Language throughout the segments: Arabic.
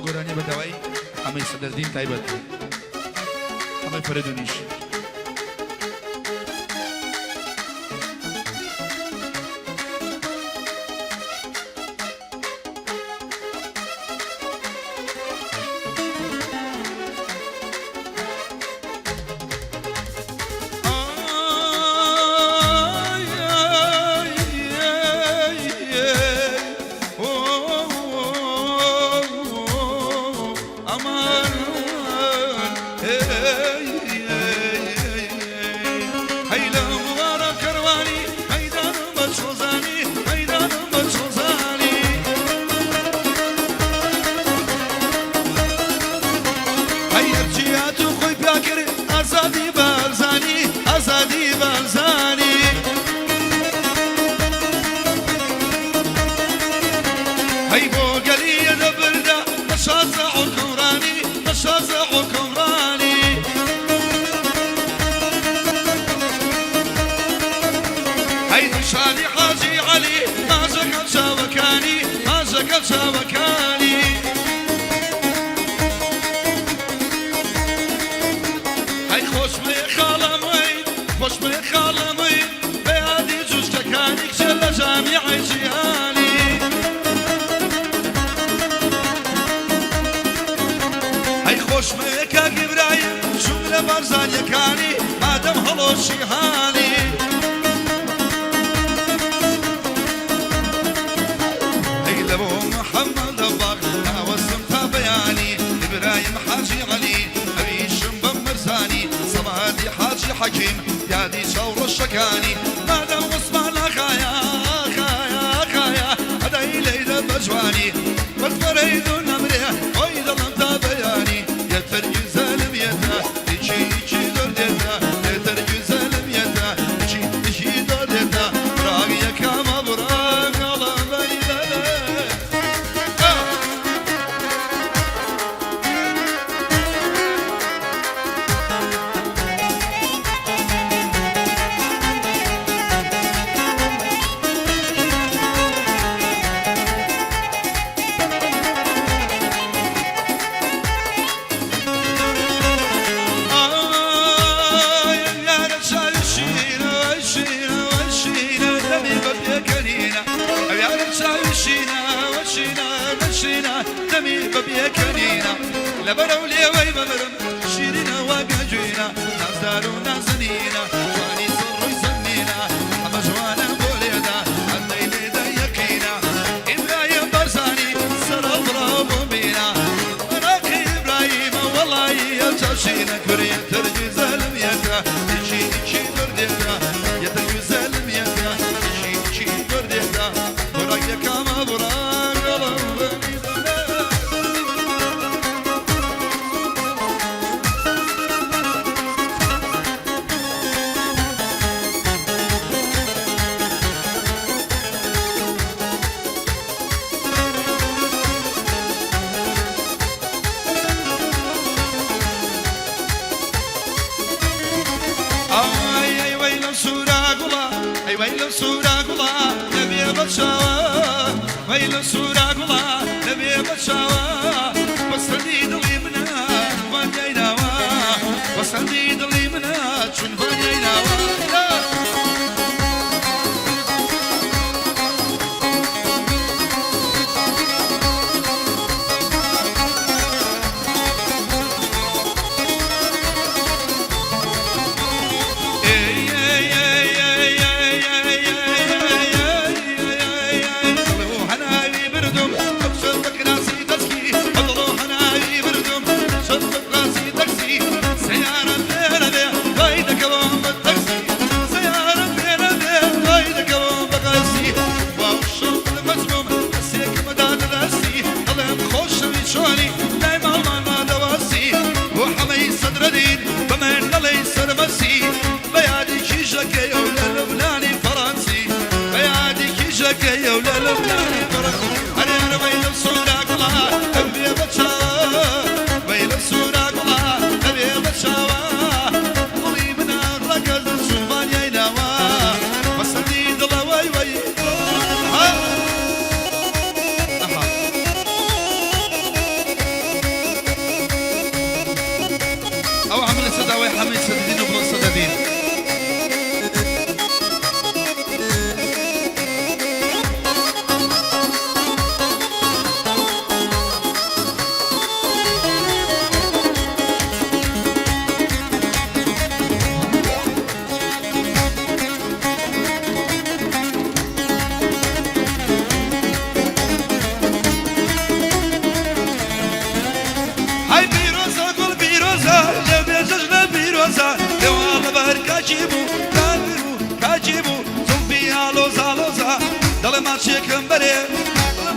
گۆرانی بەداوای ئەمەی سەدەردین تایبەت ئەمەی فەرەدونیش حكيم يادي شور الشكاني مادام وصفنا خايا خايا خايا هذا إلي بجواني والفريد النمريه ويد الله بياني يترجي زلميته يجي يجي دردته يترجي زلميته يجي يجي دردته راقي كما براق الله بيده دمي ببيكنينا لبرو ليوي بمرم شيرنا وبيجينا نازدار ونازنينا جواني صر يسمينا حما جوانا بوليدا الليل دا يكينا إبراهيم برزاني سر الضرب بينا راقي إبراهيم والله يتشينا كريم ترجي زلميتا يجي يجي برديتا يترجي زلميتا يجي يجي برديتا براقي كما براق ويل سوراقلا نبي بتشاوا ويل سوراقلا نبي بتشاوا وصلي دلي منا فانيناوا وصلي دلي منا شن فانيناوا ماشيكم بري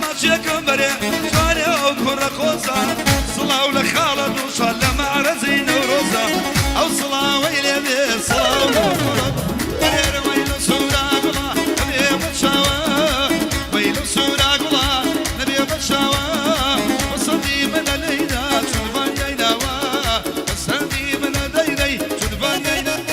ماشيكم بري جواني وكر خوزة صلاة ولخالد وصال مع رزين وروزة أو صلاة ويلي بي صلاة ومفرد غير ويل سورة قلا نبي بتشاوى ويل سورة قلا نبي بتشاوى وصدي من الليلة تنفان ييناوى وصدي من الليلة تنفان ييناوى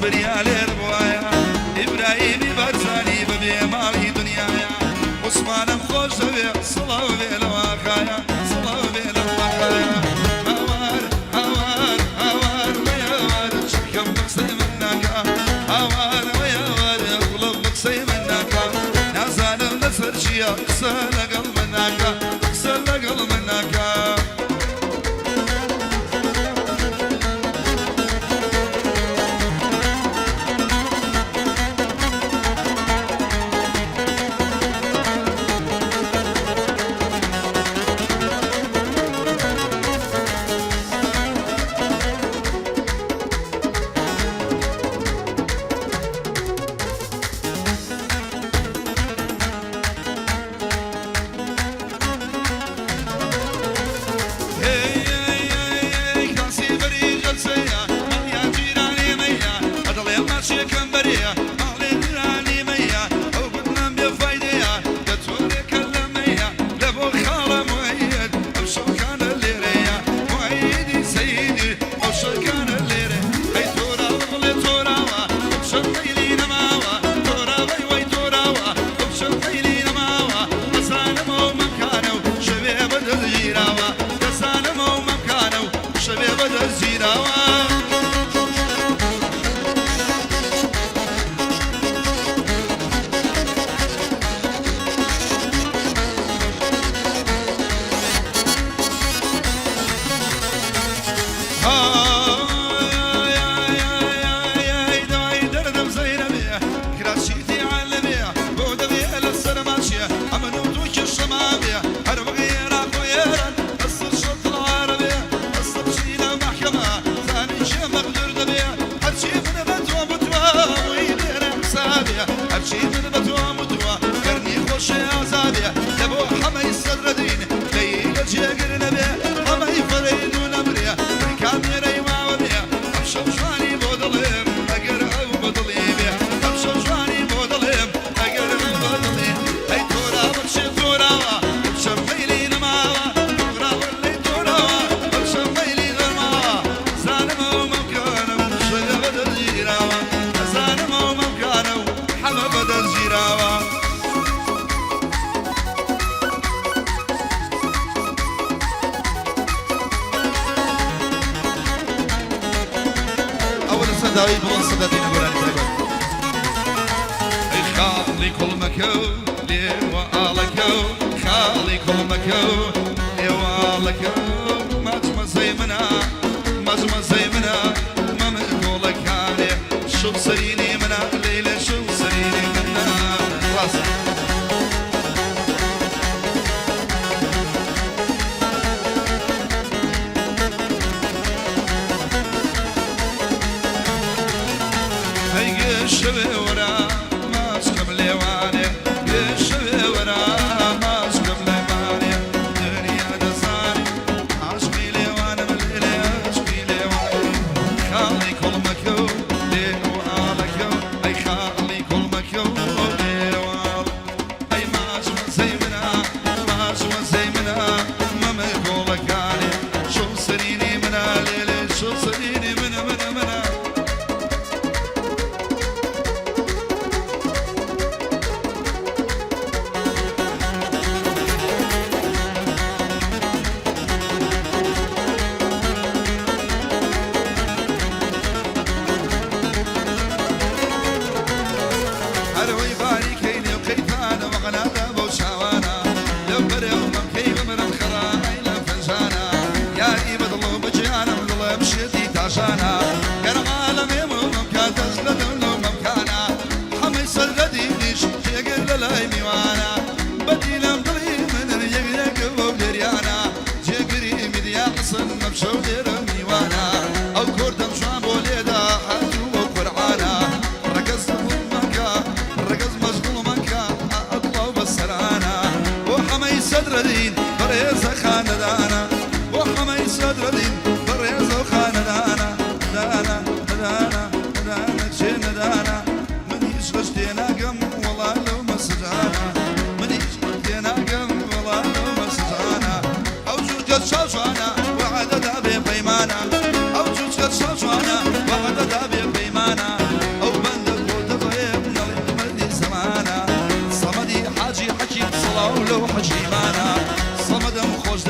بريالي ربوايا إبراهيمي بارزاني ببي مالي دنيايا عثمان مخوش بي صلاة وبي لواخايا صلاة وبي لواخايا هوار هوار هوار ويوار شكم بقصي مناكا هوار ويوار قلب بقصي مناكا نازال النسر شيا قصة لقلب مناكا قصة لقلب مناكا خالي كل مكو ليوالكو خالي كل مكو ليوالكو مجمع زي منا مجمع زي منا ما مقولك عليه شوف سريني منا ليلة شوف سريني منا خلاص الشبه ورا ما اسكب ليواني الشبه ورا ما اسكب ليواني دنيا دزاني عشقي ليواني من الليل عشقي ليواني خالي كل مكو ليوالكو اي خالي كل مكو ليوال اي ماجمع زي منا ماجمع زي منا ما مقولك علي شوف سنيني منا ليلي شوف سنيني منا منا منا هروي باريكيني وقيفانا وغنانا بوشاوانا لو بريو ممكي ومن الخراي لفنجانا يا ريب ضلو بجيانا وضلو مشيتي تاشانا كان عالمي ممكن تزلد ولو ممكانا حمي سردي ليش يقل لاي ميوانا بدي لم ضلي من يقلق وبدريانا جيقري مديا قصن مبشو دير ميوانا او كردم شوان بوليدا حاتو وقرعانا ركزت ركز مشغول منكا اطلع بالسرانا وحمي صدر دين بريز خاندانا وحمي صدر دين بريز خاندانا دانا دانا دانا شين دانا من يشغشتينا قم والله لو مسجانا من يشغشتينا قم والله لو مسجانا او جوجة شوشانا وعدد ابي بيمانا او جوجة شوشانا وعدد ابي بيمانا او بندق وتطيب صمدي حاجي حكيم صلاة ولو حجيمانا صمد مخوش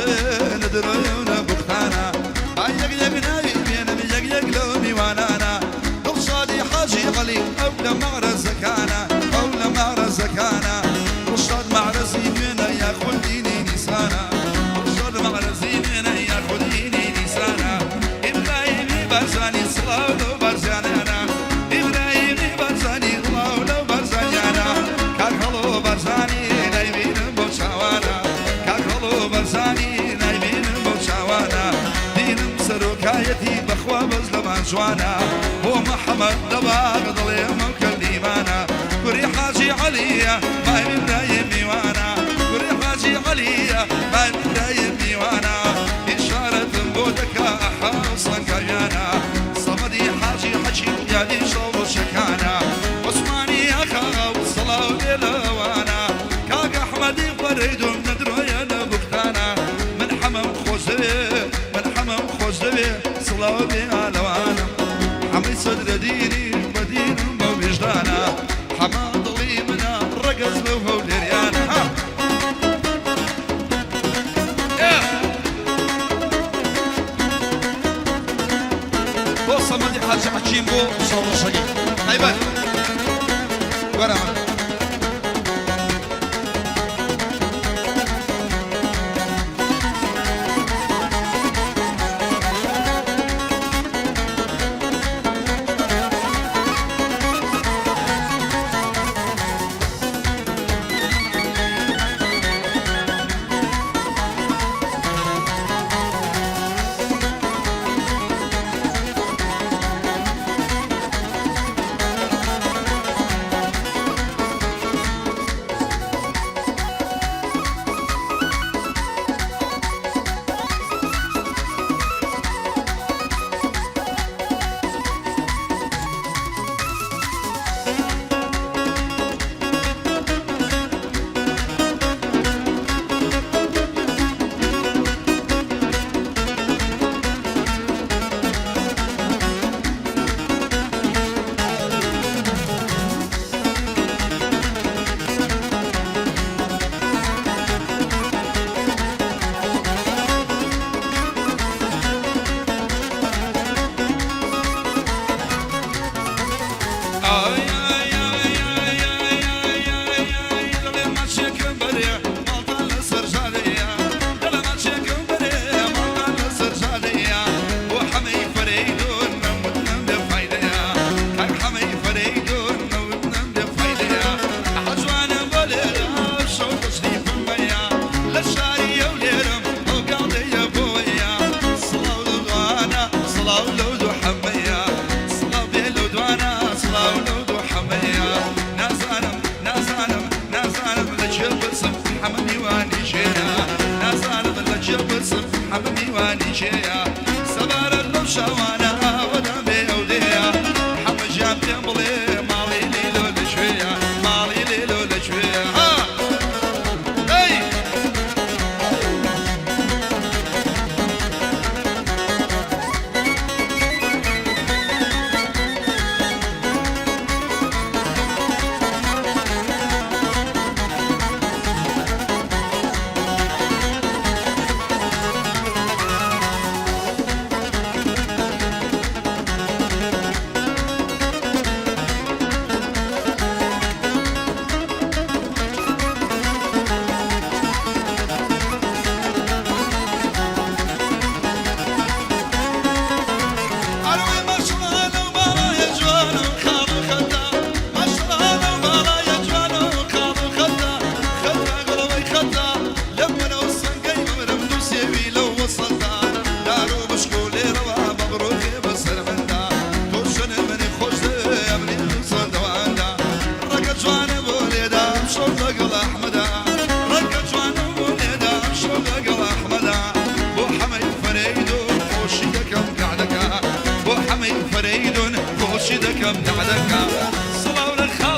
ندريونا بختانا يق نايم يق لو ميوانانا رشادي حاجي علي أولى معرز زكانا أولى معرز زكانا رشاد معرزي منا ياخذ ديني نسانا رشاد معرزي منا ياخذ ديني نسانا إبراهيمي برزاني صلاة ولو برزانانا إبراهيمي برزاني صلاة ولو برزانانا كاكلو برزاني نايمين بوشاوانا كاكلو برزاني نايمين بوشاوانا دينم سروكايتي بخوا بزلمان جوانا هو محمد دباغ ضليم وكليمانا كوري حاجي عليا ما من دايم ميوانا كوري حاجي عليا ما من دايم ميوانا إشارة بودك أحاصا كيانا صمدي حاجي حكي يا دي شوف شكانا عثماني أخا وصلاة ولوانا كاك أحمد فريد ندرو يا بختانا من حمم خوزبي من حمم خوزبي صلاة ولوانا حمي صدر ديني بدين وبجدانا حما ضلي منا رقص له ولريانا صمدي حاجة حكيم بو صلاة شديد أيبان ورا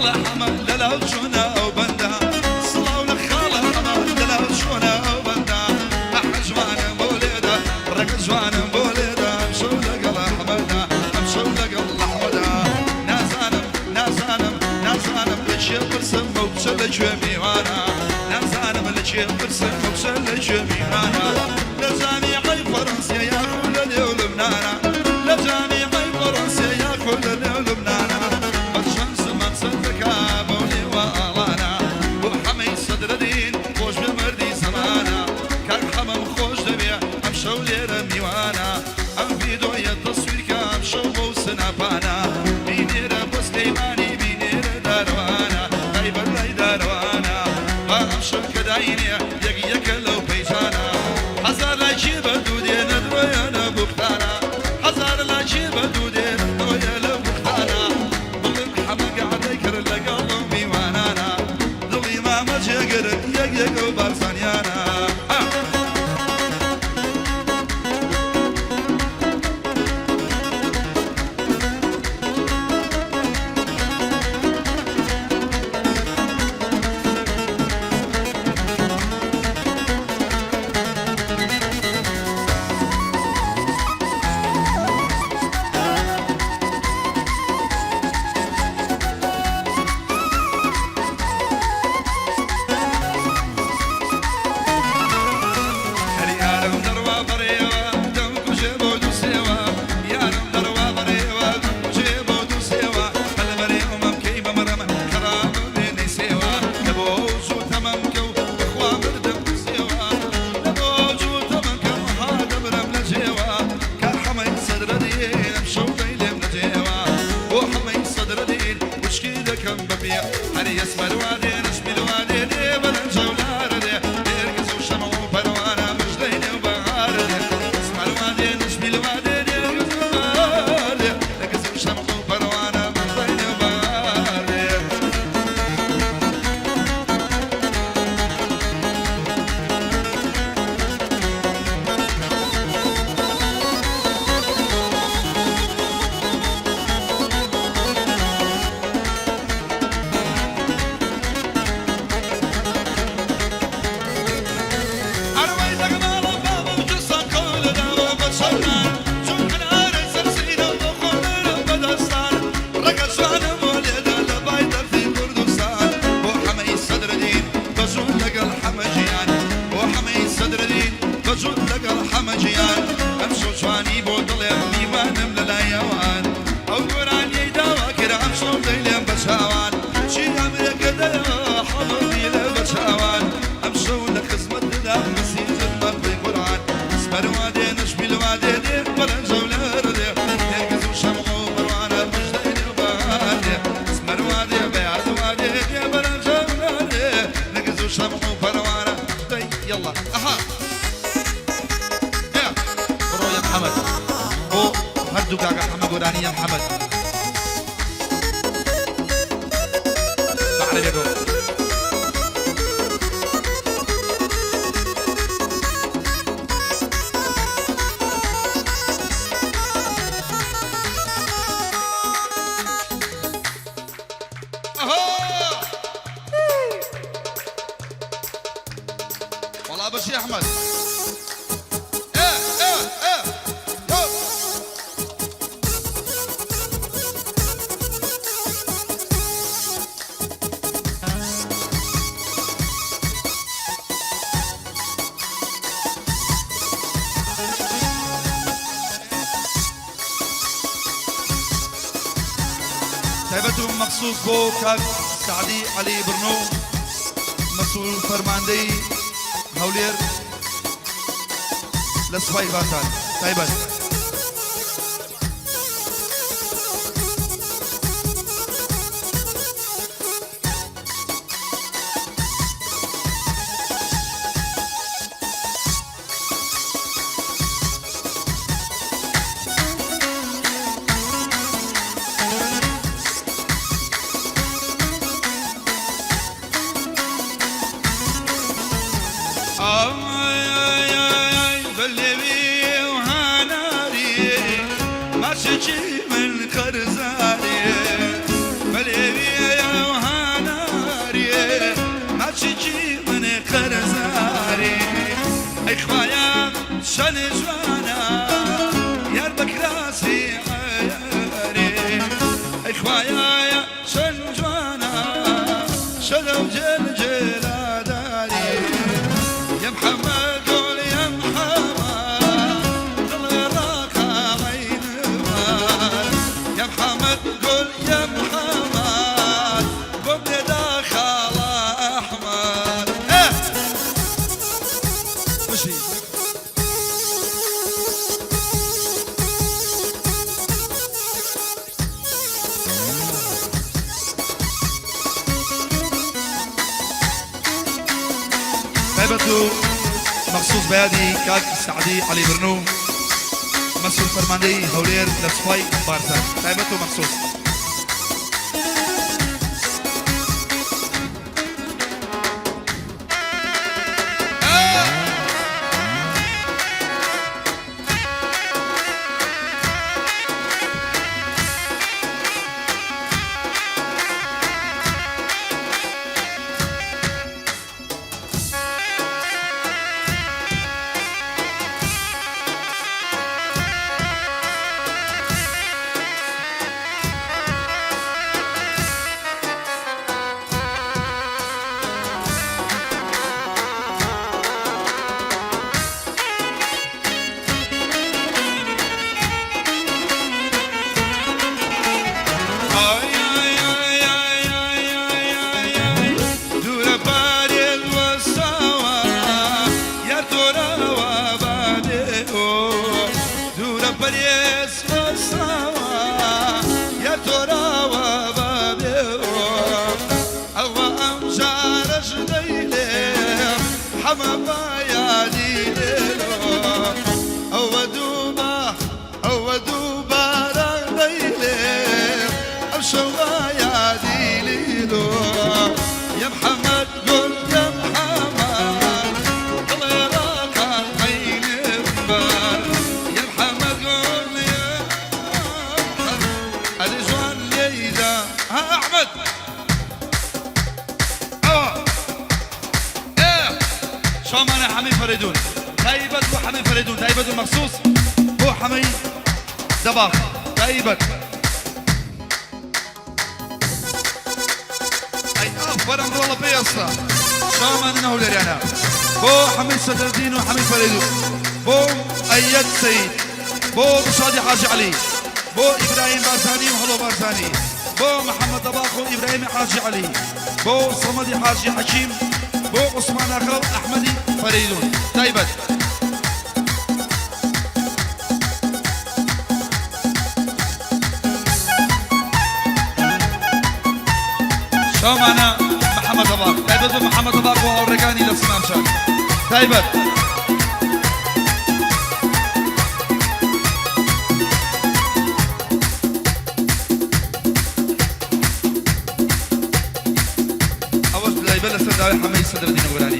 خالة حمد للا شونا وبندا صلاة ولك خالة حمد للا شونا وبندا أحجوان مولدا رقجوان مولدا أمشو لك الأحمدا أمشو لك الأحمدا نازانم نازانم نازانم لشي برسم وبشل جميوانا نازانم لشي برسم وبشل جميوانا لجاميع فرنسا يا كل اليوم لبنانا لجاميع فرنسا يا كل اليوم لبنانا الشمس مقصدك بولي وألانا وحمي صدر دين خوش بمردي زمانا كان حمم خوش دبيع أمشو ليرا ميوانا أم فيديو يتصوير كامشو بوسنا بانا بينيرا بوستيماني بينيرا داروانا غيبر لي داروانا أمشو كدايني يك لو بيجانا حزار لا جيب دودي ندوي أنا بختانا حزار لا جيب دودي ندوي أنا بختانا ظلم حمق عديكر لقلو ميوانانا ظلي ما مجيقر يق وبرسانيانا يلا اها يا برو يا محمد او هردو كاكا محمد وداني يا محمد تعال يا جو والله بس يا احمد تابعتهم مخصوص بو كاك سعدي علي برنو مسؤول فرماندي هولير لسفاي باتان تايبت باللي وهانا شدو جل جلاداني يا محمد قول يا محمد ظل راقة عين المال يا محمد قول يا محمد قبل دخل أحمد مشي طيبته مخصوص بيادي كاك سعدي علي برنو مسؤول فرماندي هولير لسفاي بارزان طيبته مخصوص حما بايادي ليلو هو دوبا رغبيلي أمشو بايادي ليلو يا محمد قل يا محمد الله راقة عين البال يا محمد قل يا محمد هذي جوان ليلى ها أحمد شومان حمي فريدون طيبت وحمي فريدون طيبت المخصوص هو حمي دباغ طيبت اي افضل امر والله بيصة شومان انه لريانا بو حمي صدر الدين وحمي فريدون بو ايد سيد بو بشادي حاج علي بو ابراهيم بارزاني وحلو بارزاني بو محمد دباغ وابراهيم حاج علي بو صمدي حاج حكيم بو عثمان اخر احمدي فريدون طيبت شو معنا محمد طباق طيبت محمد طباق وهو الركاني لسمان شان طيبت اول بدايه بلش الدعوه حميد صدر الدين الغولاني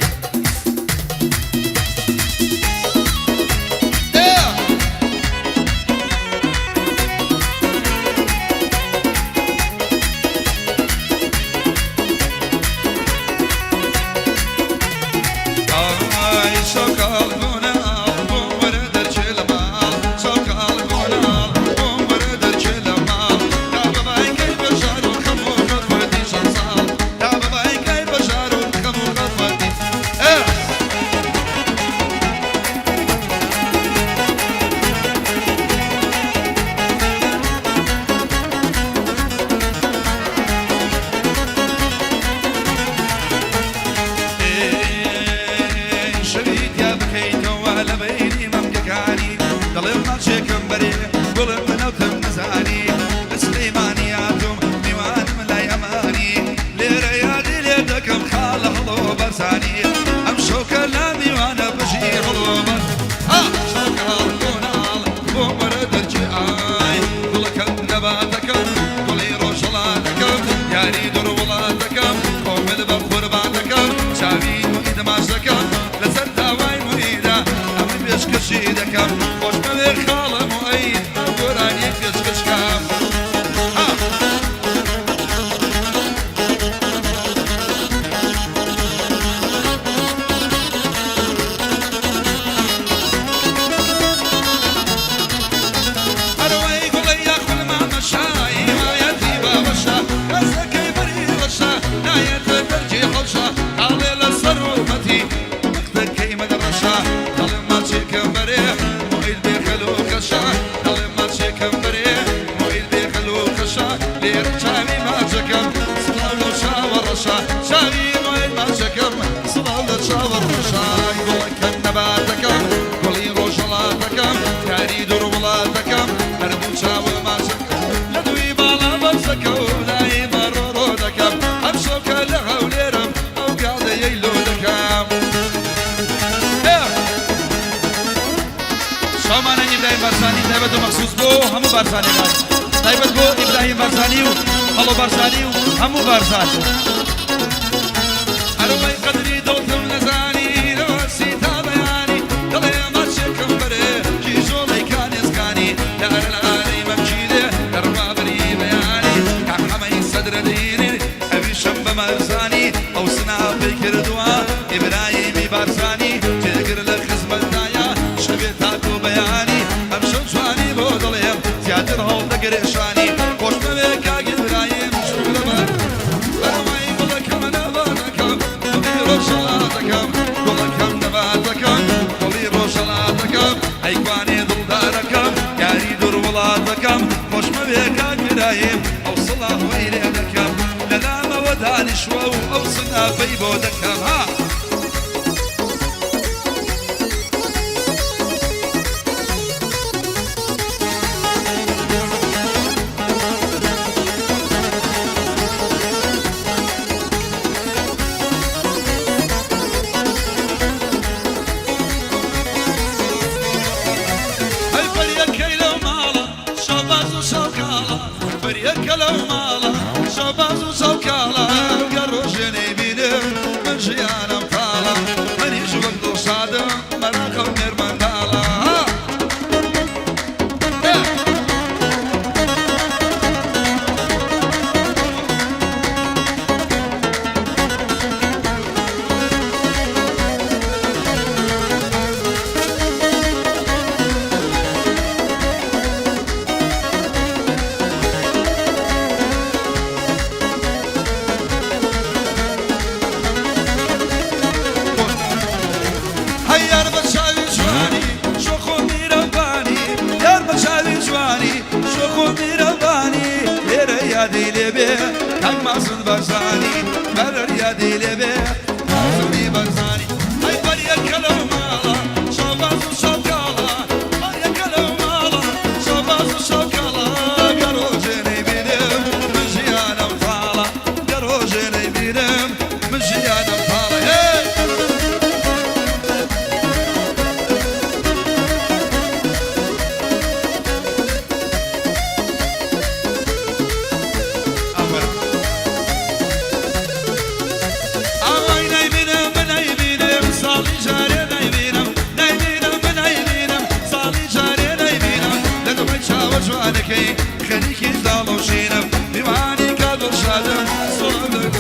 امشو كلامي وانا بجي غضوبا شوكال كونال بو برد الجاي ولكم نباتكم ولي روشلاتكم ياري دور ولاتكم قوم البخور بعدكم شامين وإذا ما شكم لسرد هواي مهيدة أمي بيشكش إيدكم وش ملي خالة مؤيد وراني بيشكشكم كيف بري رشا نايت بارزاني غاد تايبت بو إبراهيم بارزاني وخلو بارزاني وهمو بارزان أروي قدري دوتم نزاني روسي تابياني دلي ماتشكم بري جيزو ليكان يسكاني دار العالي ممشيدي درما بري بياني كحمي صدر ديني أبي شنب مرزاني أو سنا فكر دوا إبراهيم بارزاني تقر لخزمة دايا شبيتاكو بياني أمشو جواني بودليم زيادر هول دقريشاني خوش ببيكا إبراهيم شغل بر أروي بلكم نباتكم قولي روشلاتكم قولكم نباتكم قولي روشلاتكم أيقواني دلداركم ياري دور ولادكم خوش ببيكا إبراهيم أوصله وإليكم لنا موداني شوو أوصنا في بودكم ها لو مالا شباز وسوكالا قروجني بينه من جيانا مطالا منيش وقت صادم مراكم نرمان دالا يادي لبي كان ماسن بزاني برر يادي لبي ماسني بزاني هاي بريا كلو مالا شباز وشوكالا بريا كلو مالا شباز وشوكالا قروجني بينم من جيانا مطالا قروجني بينم من جيانا مطالا خليكي زالو شينم بمعني كادو شادم صولك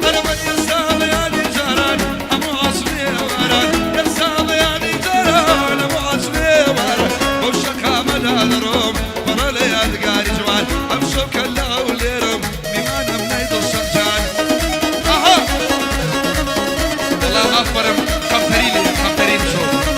أنا بيسال يا دي جاران أمو عصري وران يسال يا دي جاران أمو عصري وران وشكا مدى الروم مرا ليا دقاري جوان أمشو كلا وليرم بمانا منيدو الشجان أها الله أكبر كمترين شو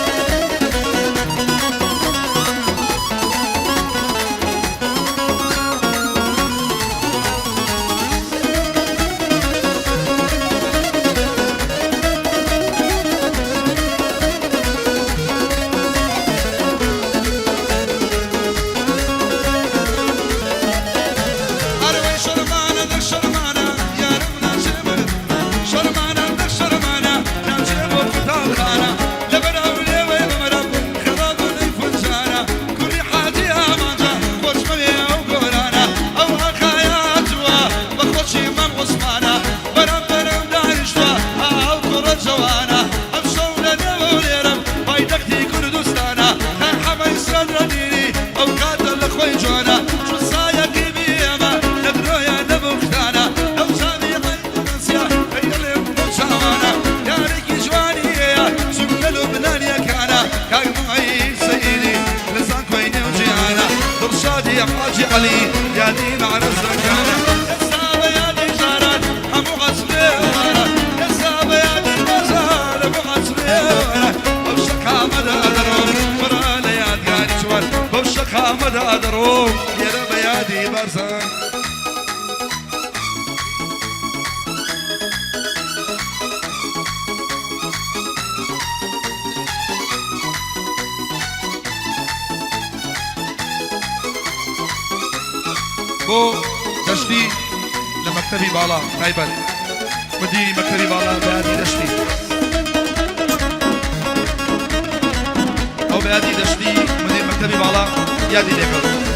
حاجي علي يا دين على الزكانة يا سابا يا دي جاران همو غصبي ورا يا سابا يا دي مزار همو غصبي ورا بوشكا مدى أدروم مرا لياد قاني شوار بوشكا مدى أدروم يا رب يا دي برزان بو دشتي لمكتبي بالا تايبت مديري مكتبي بالا بهادي دشتي او بهادي دشتي مدير مكتبي بالا يادي ليكل